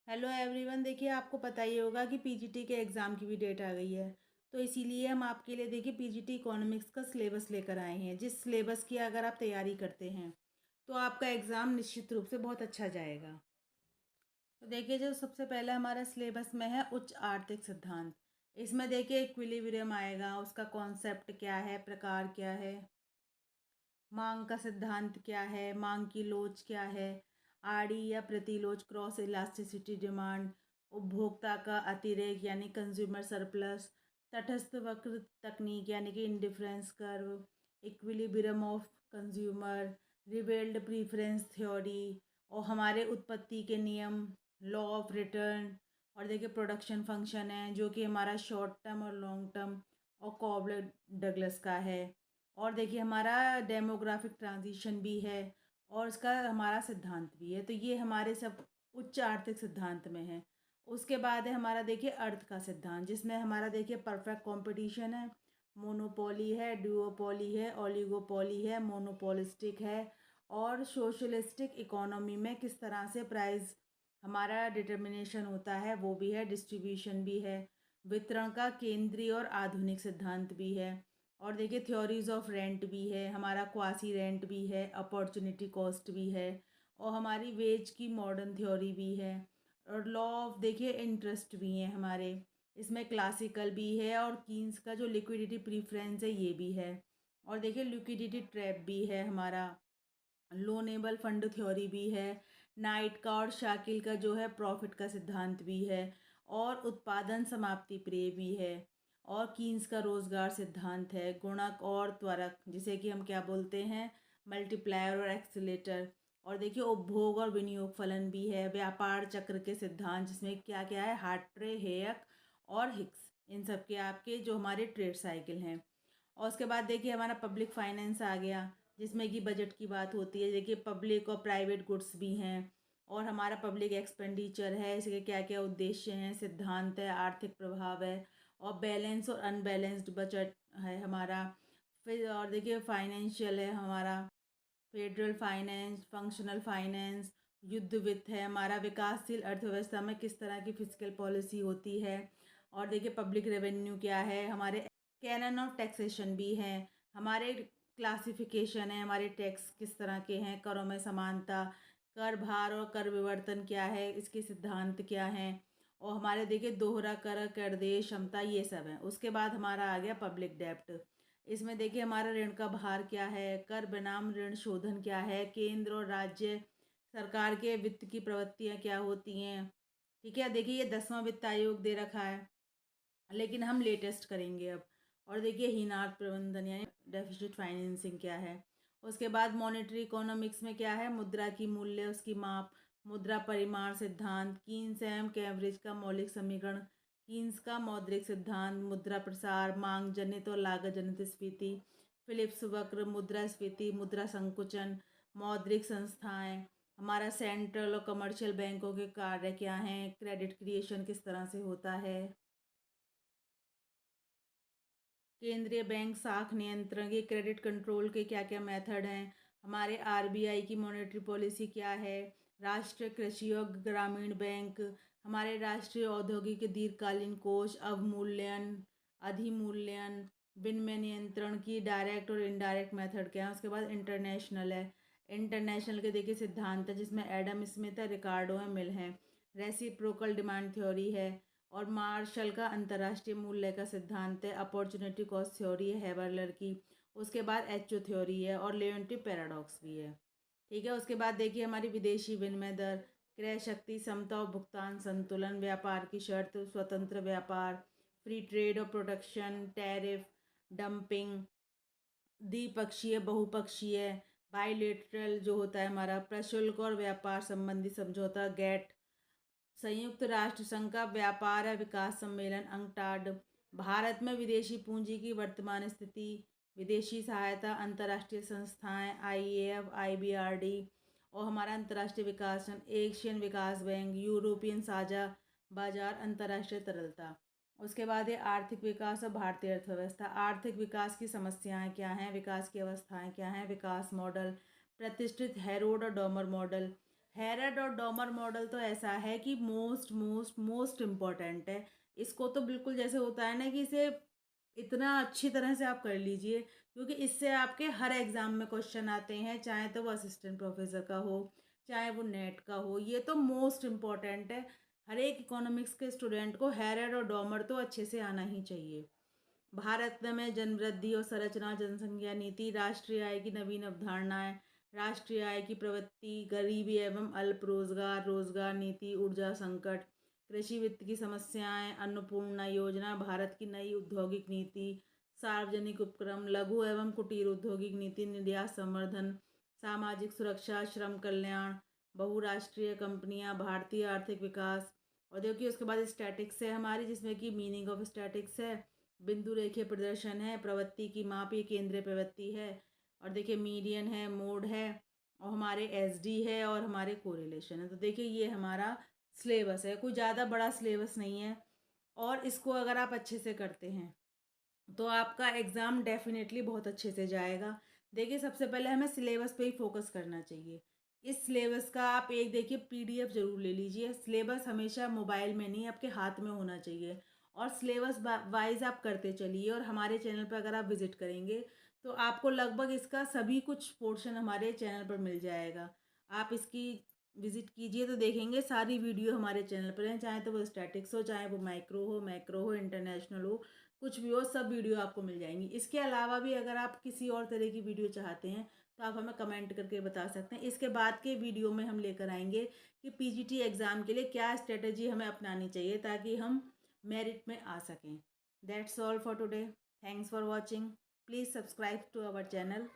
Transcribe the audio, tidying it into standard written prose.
Hello everyone. देखिए, आपको पता ही होगा कि पीजीटी के एग्ज़ाम की भी डेट आ गई है। तो इसीलिए हम आपके लिए देखिए पीजीटी इकोनॉमिक्स का सिलेबस लेकर आए हैं, जिस सिलेबस की अगर आप तैयारी करते हैं तो आपका एग्ज़ाम निश्चित रूप से बहुत अच्छा जाएगा। तो देखिए, जो सबसे पहला हमारा सिलेबस में है उच्च आर्थिक सिद्धांत। इसमें देखिए इक्विलिब्रियम आएगा, उसका कॉन्सेप्ट क्या है, प्रकार क्या है, मांग का सिद्धांत क्या है, मांग की लोच क्या है, आरडी या प्रतिलोच, क्रॉस इलास्टिसिटी डिमांड, उपभोक्ता का अतिरेक यानी कंज्यूमर सरप्लस, तटस्थ वक्र तकनीक यानी कि indifference curve, equilibrium of consumer, revelled preference theory, और हमारे उत्पत्ति के नियम, लॉ ऑफ रिटर्न, और देखिए प्रोडक्शन फंक्शन है जो कि हमारा शॉर्ट टर्म और लॉन्ग टर्म और कॉबलर डगलस का है। और देखिए हमारा डेमोग्राफिक ट्रांजिशन भी है और इसका हमारा सिद्धांत भी है। तो ये हमारे सब उच्च आर्थिक सिद्धांत में है। उसके बाद है हमारा देखिए अर्थ का सिद्धांत, जिसमें हमारा देखिए परफेक्ट कंपटीशन है, मोनोपोली है, डुओपोली है, ओलिगोपोली है, मोनोपोलिस्टिक है, और सोशलिस्टिक इकोनॉमी में किस तरह से प्राइस हमारा डिटर्मिनेशन होता है वो भी है, डिस्ट्रीब्यूशन भी है, वितरण का केंद्रीय और आधुनिक सिद्धांत भी है, और देखिए थ्योरीज ऑफ रेंट भी है, हमारा क्वासी रेंट भी है, अपॉर्चुनिटी कॉस्ट भी है, और हमारी वेज की मॉडर्न थ्योरी भी है, और लॉ ऑफ देखिए इंटरेस्ट भी है हमारे। इसमें क्लासिकल भी है, और कीन्स का जो लिक्विडिटी प्रीफरेंस है ये भी है, और देखिए लिक्विडिटी ट्रैप भी है हमारा, लोनेबल फंड थ्योरी भी है, नाइट का और शाकिल का जो है प्रॉफिट का सिद्धांत भी है, और उत्पादन समाप्ति प्रेय भी है, और कीन्स का रोजगार सिद्धांत है, गुणक और त्वरक जिसे कि हम क्या बोलते हैं, मल्टीप्लायर और एक्सीलेटर, और देखिए उपभोग और विनियोग फलन भी है, व्यापार चक्र के सिद्धांत जिसमें क्या क्या है, हार्ट्रे, हेयक और हिक्स, इन सब के आपके जो हमारे ट्रेड साइकिल हैं। और उसके बाद देखिए हमारा पब्लिक फाइनेंस आ गया, जिसमें कि बजट की बात होती है। देखिए पब्लिक और प्राइवेट गुड्स भी हैं, और हमारा पब्लिक एक्सपेंडिचर है, इसके क्या क्या उद्देश्य हैं, सिद्धांत है, आर्थिक प्रभाव है, और बैलेंस और अनबैलेंस्ड बजट है हमारा। फिर और देखिए फाइनेंशियल है हमारा, फेडरल फाइनेंस, फंक्शनल फाइनेंस, युद्ध वित्त है हमारा, विकासशील अर्थव्यवस्था में किस तरह की फिजिकल पॉलिसी होती है, और देखिए पब्लिक रेवेन्यू क्या है हमारे, कैनन ऑफ टैक्सेशन भी है हमारे, क्लासिफिकेशन है हमारे, टैक्स किस तरह के हैं, करों में समानता, कर भार और कर विवर्तन क्या है, इसके सिद्धांत क्या हैं, और हमारे देखिए दोहरा कर, कर दे क्षमता, ये सब है। उसके बाद हमारा आ गया पब्लिक डेप्ट। इसमें देखिए हमारा ऋण का भार क्या है, कर बनाम ऋण शोधन क्या है, केंद्र और राज्य सरकार के वित्त की प्रवृत्तियाँ क्या होती हैं। ठीक है, देखिए ये 10वां वित्त आयोग दे रखा है, लेकिन हम लेटेस्ट करेंगे अब। और देखिए हीनार्थ प्रबंधन यानी डेफिसिट फाइनेंसिंग क्या है। उसके बाद मॉनेटरी इकोनॉमिक्स में क्या है, मुद्रा की मूल्य, उसकी माप, मुद्रा परिमाण सिद्धांत, कीन्स एवं कैम्ब्रिज का मौलिक समीकरण, कीन्स का मौद्रिक सिद्धांत, मुद्रा प्रसार, मांग जनित और लागत जनित स्फीति, फिलिप्स वक्र, मुद्रा स्फीति, मुद्रा संकुचन, मौद्रिक संस्थाएं, हमारा सेंट्रल और कमर्शियल बैंकों के कार्य क्या हैं, क्रेडिट क्रिएशन किस तरह से होता है, केंद्रीय बैंक साख नियंत्रण के, क्रेडिट कंट्रोल के क्या क्या मेथड हैं, हमारे आरबीआई की मॉनेटरी पॉलिसी क्या है, राष्ट्रीय कृषि और ग्रामीण बैंक, हमारे राष्ट्रीय औद्योगिक दीर्घकालीन कोष, अवमूल्यन, अधिमूल्यन, विनिमय नियंत्रण की डायरेक्ट और इनडायरेक्ट मेथड क्या है। उसके बाद इंटरनेशनल है, इंटरनेशनल के देखिए सिद्धांत है जिसमें एडम स्मिथ है, रिकार्डो है, मिल है, रेसिप्रोकल डिमांड थ्योरी है, और मार्शल का अंतर्राष्ट्रीय मूल्य का सिद्धांत है, अपॉर्चुनिटी कॉस्ट थ्योरी है हेबरलर की। उसके बाद एचओ थ्योरी है, और लेवेंटी पैराडॉक्स भी है। ठीक है, उसके बाद देखिए हमारी विदेशी विनिमय दर, क्रय शक्ति समता और भुगतान संतुलन, व्यापार की शर्त, स्वतंत्र व्यापार, फ्री ट्रेड और प्रोटेक्शन, टैरिफ, डंपिंग, द्विपक्षीय, बहुपक्षीय, बाइलेटरल जो होता है हमारा, प्रशुल्क और व्यापार संबंधी समझौता, गेट, संयुक्त राष्ट्र संघ का व्यापार और विकास सम्मेलन, अंकटाड, भारत में विदेशी पूंजी की वर्तमान स्थिति, विदेशी सहायता, अंतर्राष्ट्रीय संस्थाएं, आईएएफ, आईबीआरडी, और हमारा अंतर्राष्ट्रीय विकास संघ, एशियन विकास बैंक, यूरोपियन साझा बाजार, अंतर्राष्ट्रीय तरलता। उसके बाद है आर्थिक विकास और भारतीय अर्थव्यवस्था। आर्थिक विकास की समस्याएं क्या हैं, विकास की अवस्थाएं क्या हैं, विकास मॉडल, प्रतिष्ठित हैरोड और डॉमर मॉडल, हेरड और डॉमर मॉडल तो ऐसा है कि मोस्ट मोस्ट मोस्ट इम्पॉर्टेंट है। इसको तो बिल्कुल जैसे होता है ना कि इसे इतना अच्छी तरह से आप कर लीजिए, क्योंकि इससे आपके हर एग्ज़ाम में क्वेश्चन आते हैं, चाहे तो वो असिस्टेंट प्रोफेसर का हो, चाहे वो नेट का हो। ये तो मोस्ट इम्पॉर्टेंट है। हर एक इकोनॉमिक्स के स्टूडेंट को हेरड और डॉमर तो अच्छे से आना ही चाहिए। भारत में जनवृद्धि और संरचना, जनसंख्या नीति, राष्ट्रीय आय की नवीन अवधारणाएं, राष्ट्रीय आय की प्रवृत्ति, गरीबी एवं अल्प रोजगार, रोजगार नीति, ऊर्जा संकट, कृषि वित्त की समस्याएं, अन्नपूर्णा योजना, भारत की नई औद्योगिक नीति, सार्वजनिक उपक्रम, लघु एवं कुटीर औद्योगिक नीति, निर्यात संवर्धन, सामाजिक सुरक्षा, श्रम कल्याण, बहुराष्ट्रीय कंपनियां, भारतीय आर्थिक विकास। और देखिए उसके बाद स्टैटिक्स है हमारी, जिसमें कि मीनिंग ऑफ स्टैटिक्स है, बिंदु रेखीय प्रदर्शन है, प्रवृत्ति की माप, ये केंद्रीय प्रवृत्ति है। और देखिए मीडियन है, मोड है, और हमारे एसडी है, और हमारे कोरिलेशन है। तो देखिए ये हमारा सिलेबस है, कोई ज़्यादा बड़ा सिलेबस नहीं है। और इसको अगर आप अच्छे से करते हैं तो आपका एग्ज़ाम डेफिनेटली बहुत अच्छे से जाएगा। देखिए सबसे पहले हमें सिलेबस पे ही फोकस करना चाहिए। इस सिलेबस का आप एक देखिए पीडीएफ ज़रूर ले लीजिए। सिलेबस हमेशा मोबाइल में नहीं, आपके हाथ में होना चाहिए। और सिलेबस वाइज आप करते चलिए। और हमारे चैनल पर अगर आप विज़िट करेंगे तो आपको लगभग इसका सभी कुछ पोर्शन हमारे चैनल पर मिल जाएगा। आप इसकी विज़िट कीजिए तो देखेंगे सारी वीडियो हमारे चैनल पर हैं, चाहे तो वो स्टैटिक्स हो, चाहे वो माइक्रो हो, मैक्रो हो, इंटरनेशनल हो, कुछ भी हो, सब वीडियो आपको मिल जाएंगी। इसके अलावा भी अगर आप किसी और तरह की वीडियो चाहते हैं तो आप हमें कमेंट करके बता सकते हैं। इसके बाद के वीडियो में हम लेकर आएंगे कि पीजीटी एग्ज़ाम के लिए क्या स्ट्रेटजी हमें अपनानी चाहिए ताकि हम मेरिट में आ सकें। That's all for today. Thanks for watching. Please subscribe to our channel.